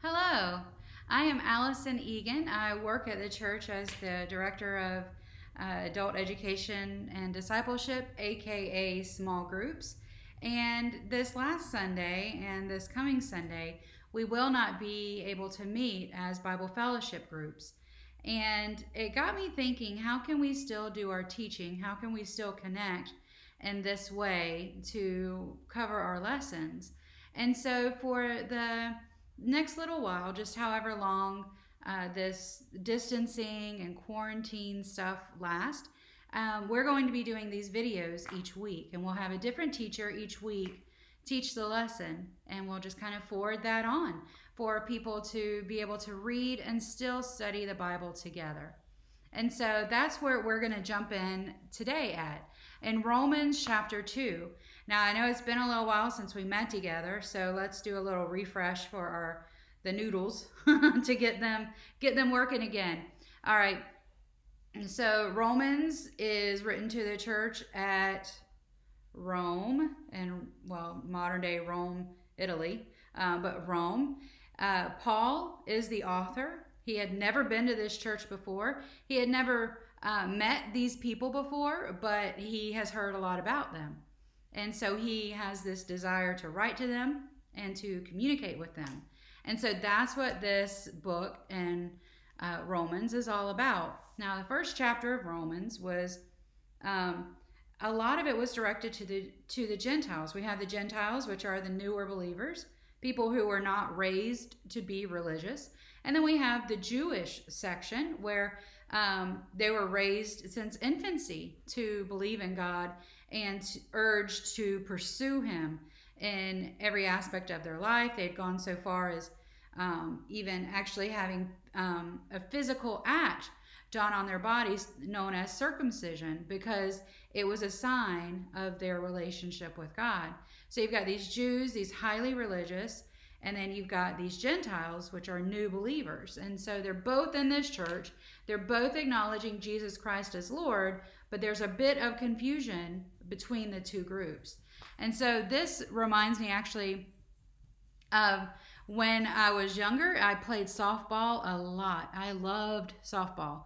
Hello, I am Allison Egan. I work at the church as the Director of Adult Education and Discipleship, aka Small Groups. And this last Sunday and this coming Sunday, we will not be able to meet as Bible fellowship groups. And it got me thinking, how can we still do our teaching? How can we still connect in this way to cover our lessons? And so for the next little while, just however long this distancing and quarantine stuff lasts, we're going to be doing these videos each week, and we'll have a different teacher each week teach the lesson, and we'll just kind of forward that on for people to be able to read and still study the Bible together. And so that's where we're going to jump in today in Romans chapter 2. Now, I know it's been a little while since we met together, so let's do a little refresh for the noodles to get them working again. All right. So Romans is written to the church at Rome, and modern day Rome, Italy, but Rome. Paul is the author. He had never been to this church before. He had never met these people before, but he has heard a lot about them. And so he has this desire to write to them and to communicate with them. And so that's what this book in Romans is all about. Now, the first chapter of Romans was, a lot of it was directed to the Gentiles. We have the Gentiles, which are the newer believers, people who were not raised to be religious. And then we have the Jewish section where they were raised since infancy to believe in God and urged to pursue Him in every aspect of their life. They'd gone so far as even actually having a physical act done on their bodies known as circumcision, because it was a sign of their relationship with God. So you've got these Jews, these highly religious, and then you've got these Gentiles, which are new believers. And so they're both in this church. They're both acknowledging Jesus Christ as Lord, but there's a bit of confusion between the two groups. And so this reminds me actually of when I was younger. I played softball a lot. I loved softball.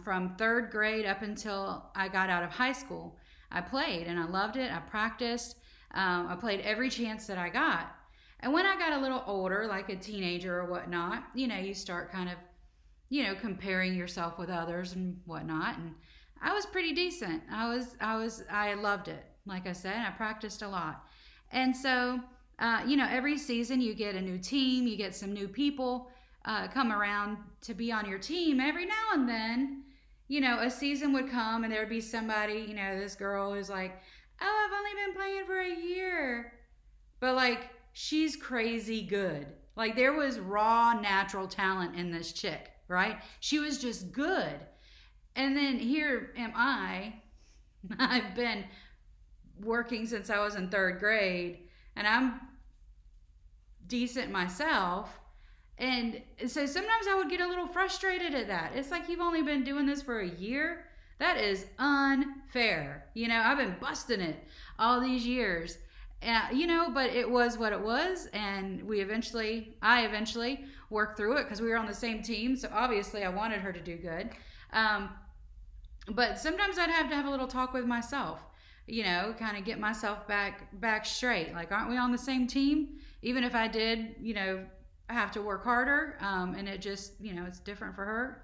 From third grade up until I got out of high school, I played and I loved it. I practiced. I played every chance that I got. And when I got a little older, like a teenager or whatnot, you start kind of, comparing yourself with others and whatnot. And I was pretty decent. I loved it. Like I said, I practiced a lot. And so, every season you get a new team, you get some new people come around to be on your team. Every now and then, a season would come and there would be somebody, this girl who's like, oh, I've only been playing for a year. But like, she's crazy good. Like, there was raw natural talent in this chick, right? She was just good. And then here am I've been working since I was in third grade, and I'm decent myself. And so sometimes I would get a little frustrated at that. It's like, you've only been doing this for a year? That is unfair. I've been busting it all these years. But it was what it was, and I eventually worked through it because we were on the same team, so obviously I wanted her to do good. But sometimes I'd have to have a little talk with myself, kind of get myself back straight. Like, aren't we on the same team? Even if I did, have to work harder, and it just, it's different for her.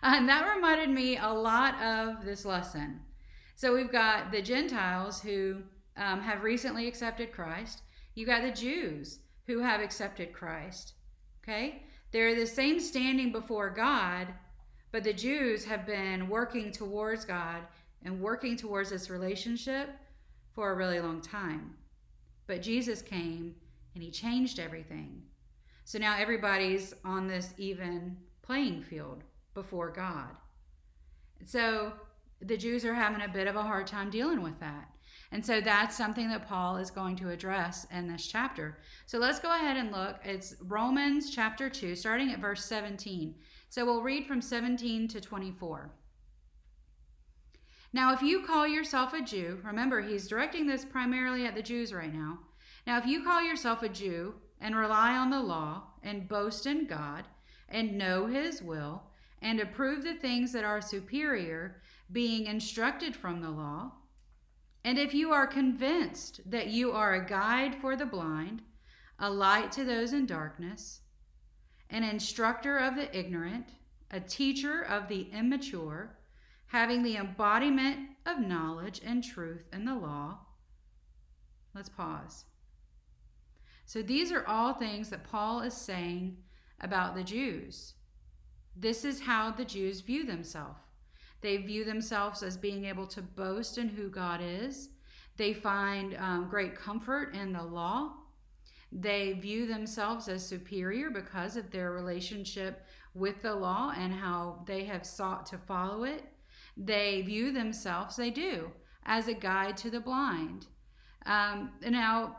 And that reminded me a lot of this lesson. So we've got the Gentiles who have recently accepted Christ. You got the Jews who have accepted Christ. Okay? They're the same standing before God, but the Jews have been working towards God and working towards this relationship for a really long time. But Jesus came and He changed everything. So now everybody's on this even playing field before God. So the Jews are having a bit of a hard time dealing with that. And so that's something that Paul is going to address in this chapter. So let's go ahead and look. It's Romans chapter 2, starting at verse 17. So we'll read from 17 to 24. Now, if you call yourself a Jew, remember, he's directing this primarily at the Jews right now. Now, if you call yourself a Jew and rely on the law and boast in God and know His will and approve the things that are superior, being instructed from the law. And if you are convinced that you are a guide for the blind, a light to those in darkness, an instructor of the ignorant, a teacher of the immature, having the embodiment of knowledge and truth in the law. Let's pause. So these are all things that Paul is saying about the Jews. This is how the Jews view themselves. They view themselves as being able to boast in who God is. They find great comfort in the law. They view themselves as superior because of their relationship with the law and how they have sought to follow it. They view themselves, they do, as a guide to the blind. Now,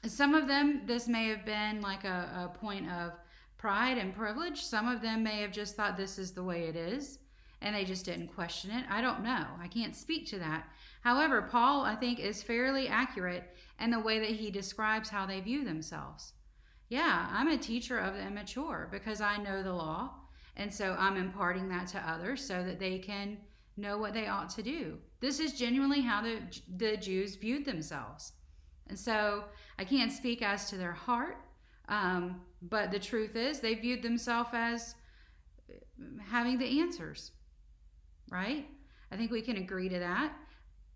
some of them, this may have been like a point of pride and privilege. Some of them may have just thought this is the way it is, and they just didn't question it. I don't know. I can't speak to that. However, Paul, I think, is fairly accurate in the way that he describes how they view themselves. Yeah, I'm a teacher of the immature because I know the law, and so I'm imparting that to others so that they can know what they ought to do. This is genuinely how the Jews viewed themselves. And so I can't speak as to their heart, but the truth is they viewed themselves as having the answers, right? I think we can agree to that.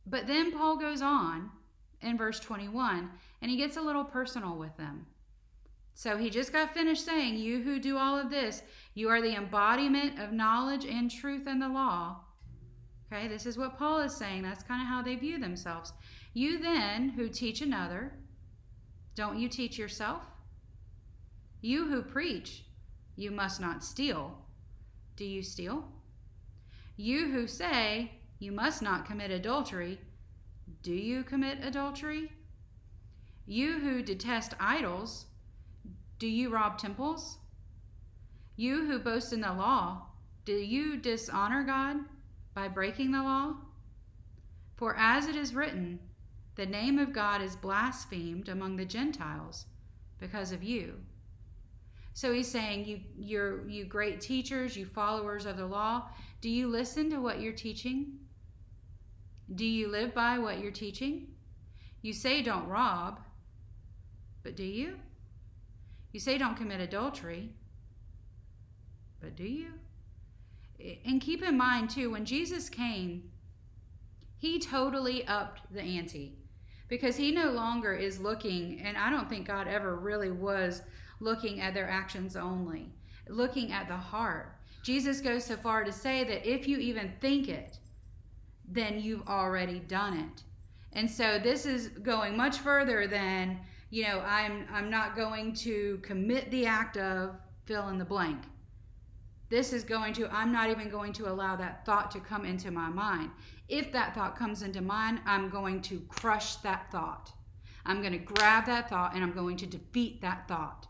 But then Paul goes on in verse 21, and he gets a little personal with them. So he just got finished saying, you who do all of this, you are the embodiment of knowledge and truth in the law. Okay, this is what Paul is saying. That's kind of how they view themselves. You then, who teach another, don't you teach yourself? You who preach, you must not steal. Do you steal? You who say, you must not commit adultery, do you commit adultery? You who detest idols, do you rob temples? You who boast in the law, do you dishonor God by breaking the law? For as it is written, the name of God is blasphemed among the Gentiles because of you. So he's saying, you great teachers, you followers of the law, do you listen to what you're teaching? Do you live by what you're teaching? You say don't rob, but do you? You say don't commit adultery, but do you? And keep in mind too, when Jesus came, he totally upped the ante because he no longer is looking, and I don't think God ever really was looking at their actions only, looking at the heart. Jesus goes so far to say that if you even think it, then you've already done it. And so this is going much further than, I'm not going to commit the act of fill in the blank. This is I'm not even going to allow that thought to come into my mind. If that thought comes into mind, I'm going to crush that thought. I'm going to grab that thought and I'm going to defeat that thought.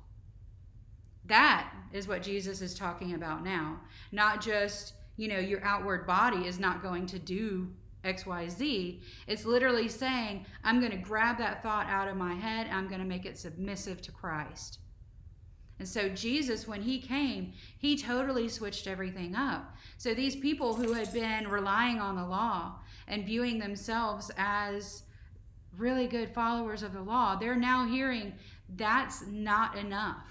That is what Jesus is talking about now. Not just, your outward body is not going to do X, Y, Z. It's literally saying, I'm going to grab that thought out of my head. I'm going to make it submissive to Christ. And so Jesus, when he came, he totally switched everything up. So these people who had been relying on the law and viewing themselves as really good followers of the law, they're now hearing that's not enough.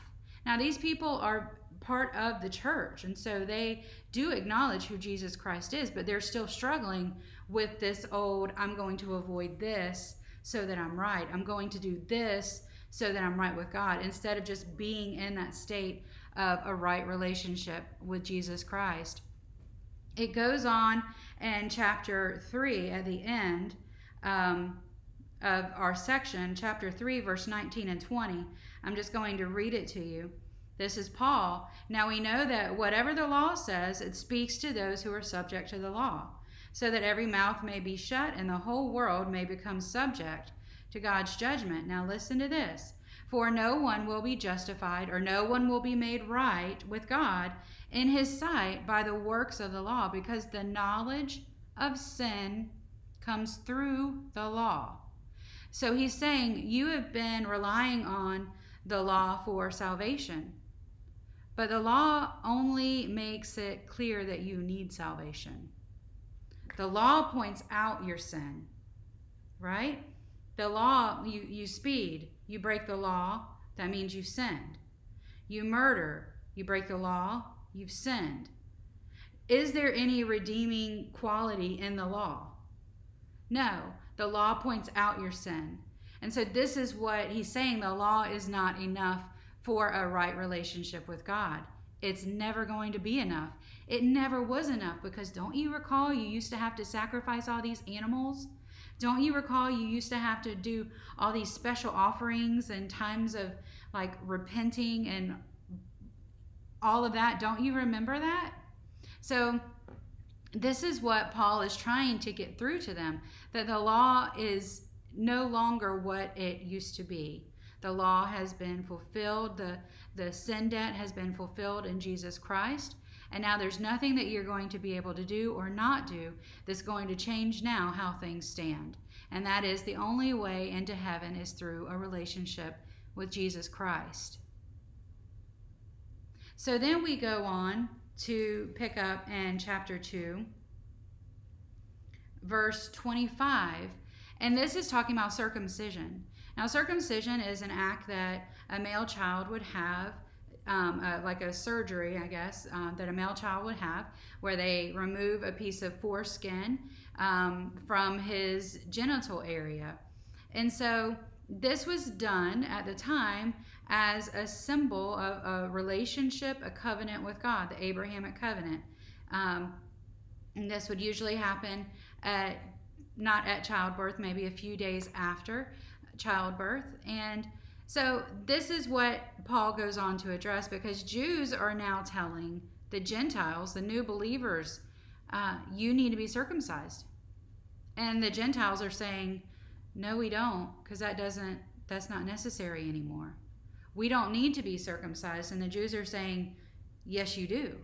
Now, these people are part of the church, and so they do acknowledge who Jesus Christ is, but they're still struggling with this old, I'm going to avoid this so that I'm right. I'm going to do this so that I'm right with God, instead of just being in that state of a right relationship with Jesus Christ. It goes on in chapter 3 at the end of our section, chapter 3, verse 19 and 20. I'm just going to read it to you. This is Paul. Now we know that whatever the law says, it speaks to those who are subject to the law, so that every mouth may be shut and the whole world may become subject to God's judgment. Now listen to this. For no one will be justified, or no one will be made right with God in his sight by the works of the law, because the knowledge of sin comes through the law. So he's saying you have been relying on the law for salvation. But the law only makes it clear that you need salvation. The law points out your sin, right? The law, you speed, you break the law, that means you've sinned. You murder, you break the law, you've sinned. Is there any redeeming quality in the law? No, the law points out your sin. And so this is what he's saying. The law is not enough for a right relationship with God. It's never going to be enough. It never was enough, because don't you recall you used to have to sacrifice all these animals? Don't you recall you used to have to do all these special offerings and times of like repenting and all of that? Don't you remember that? So this is what Paul is trying to get through to them, that the law is no longer what it used to be. The law has been fulfilled. The sin debt has been fulfilled in Jesus Christ. And now there's nothing that you're going to be able to do or not do that's going to change now how things stand. And that is the only way into heaven is through a relationship with Jesus Christ. So then we go on to pick up in chapter 2, verse 25. And this is talking about circumcision. Now, circumcision is an act that a male child would have, like a surgery, I guess, that a male child would have, where they remove a piece of foreskin from his genital area. And so this was done at the time as a symbol of a relationship, a covenant with God, the Abrahamic covenant. And this would usually happen not at childbirth, maybe a few days after childbirth. And so this is what Paul goes on to address, because Jews are now telling the Gentiles, the new believers, you need to be circumcised. And the Gentiles are saying, no, we don't, because that's not necessary anymore. We don't need to be circumcised. And the Jews are saying, yes, you do.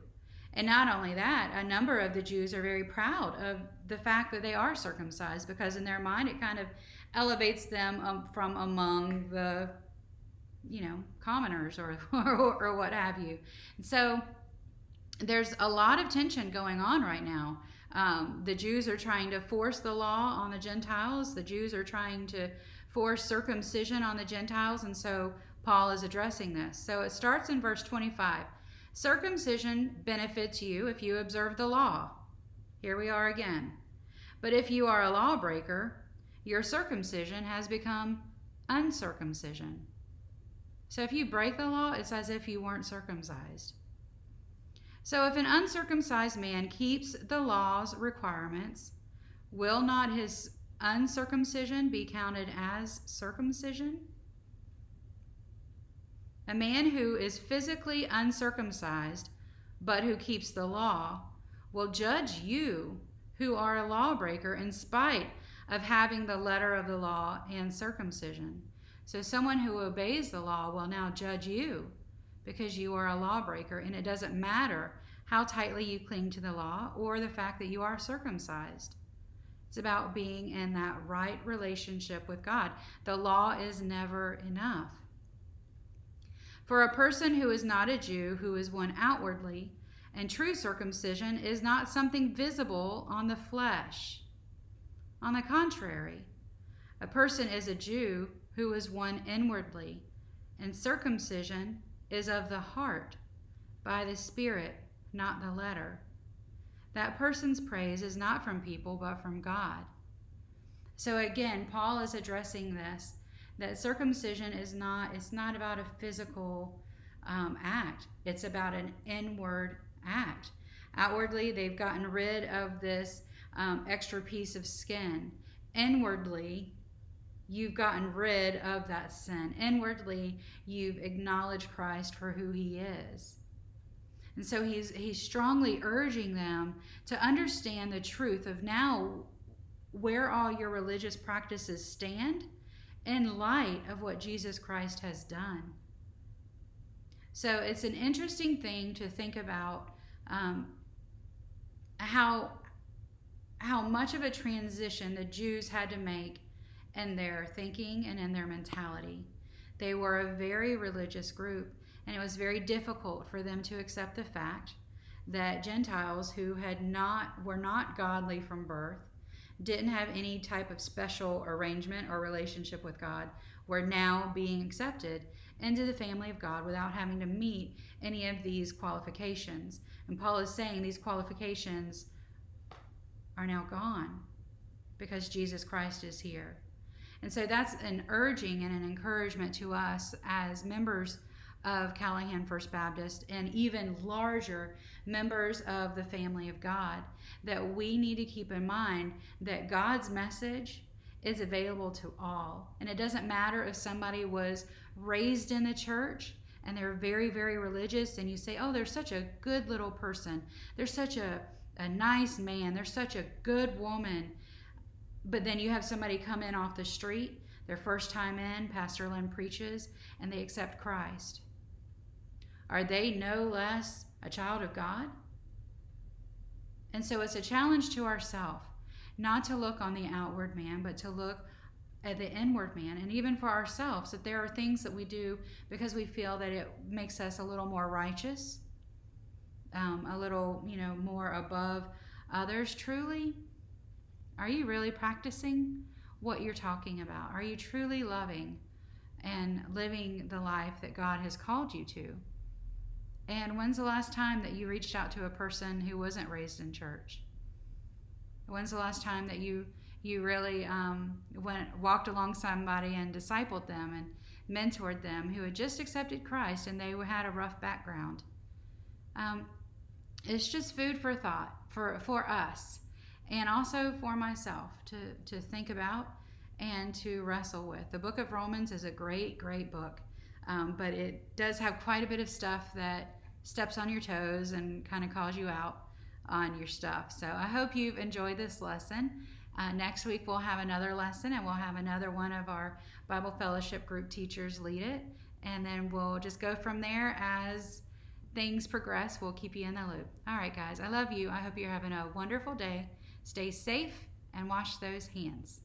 And not only that, a number of the Jews are very proud of the fact that they are circumcised, because in their mind it kind of elevates them from among the, commoners or what have you. And so there's a lot of tension going on right now. The Jews are trying to force the law on the Gentiles. The Jews are trying to force circumcision on the Gentiles. And so Paul is addressing this. So it starts in verse 25. Circumcision benefits you if you observe the law. Here we are again. But if you are a lawbreaker, your circumcision has become uncircumcision. So if you break the law, it's as if you weren't circumcised. So if an uncircumcised man keeps the law's requirements, will not his uncircumcision be counted as circumcision? A man who is physically uncircumcised, but who keeps the law, will judge you who are a lawbreaker in spite of having the letter of the law and circumcision. So someone who obeys the law will now judge you because you are a lawbreaker, and it doesn't matter how tightly you cling to the law or the fact that you are circumcised. It's about being in that right relationship with God. The law is never enough. For a person who is not a Jew, who is one outwardly, and true circumcision is not something visible on the flesh. On the contrary, a person is a Jew who is one inwardly, and circumcision is of the heart, by the Spirit, not the letter. That person's praise is not from people, but from God. So again, Paul is addressing this, that circumcision it's not about a physical act. It's about an inward act. Outwardly, they've gotten rid of this extra piece of skin. Inwardly, you've gotten rid of that sin. Inwardly, you've acknowledged Christ for who he is. And so he's strongly urging them to understand the truth of now where all your religious practices stand in light of what Jesus Christ has done. So it's an interesting thing to think about how much of a transition the Jews had to make in their thinking and in their mentality. They were a very religious group, and it was very difficult for them to accept the fact that Gentiles who were not godly from birth, didn't have any type of special arrangement or relationship with God, were now being accepted into the family of God without having to meet any of these qualifications. And Paul is saying these qualifications are now gone because Jesus Christ is here. And so that's an urging and an encouragement to us as members of Callahan First Baptist and even larger members of the family of God, that we need to keep in mind that God's message is available to all. And it doesn't matter if somebody was raised in the church and they're very, very religious, and you say, oh, they're such a good little person. They're such a nice man. They're such a good woman. But then you have somebody come in off the street, their first time in, Pastor Lynn preaches, and they accept Christ. Are they no less a child of God? And so it's a challenge to ourselves, not to look on the outward man, but to look at the inward man. And even for ourselves, that there are things that we do because we feel that it makes us a little more righteous, a little, more above others. Truly, are you really practicing what you're talking about? Are you truly loving and living the life that God has called you to? And when's the last time that you reached out to a person who wasn't raised in church? When's the last time that you really walked alongside somebody and discipled them and mentored them who had just accepted Christ and they had a rough background? It's just food for thought for us, and also for myself to think about and to wrestle with. The book of Romans is a great, great book, but it does have quite a bit of stuff that steps on your toes and kind of calls you out on your stuff. So I hope you've enjoyed this lesson. Next week we'll have another lesson, and we'll have another one of our Bible Fellowship group teachers lead it, and then we'll just go from there. As things progress, we'll keep you in the loop. All right, guys, I love you. I hope you're having a wonderful day. Stay safe and wash those hands.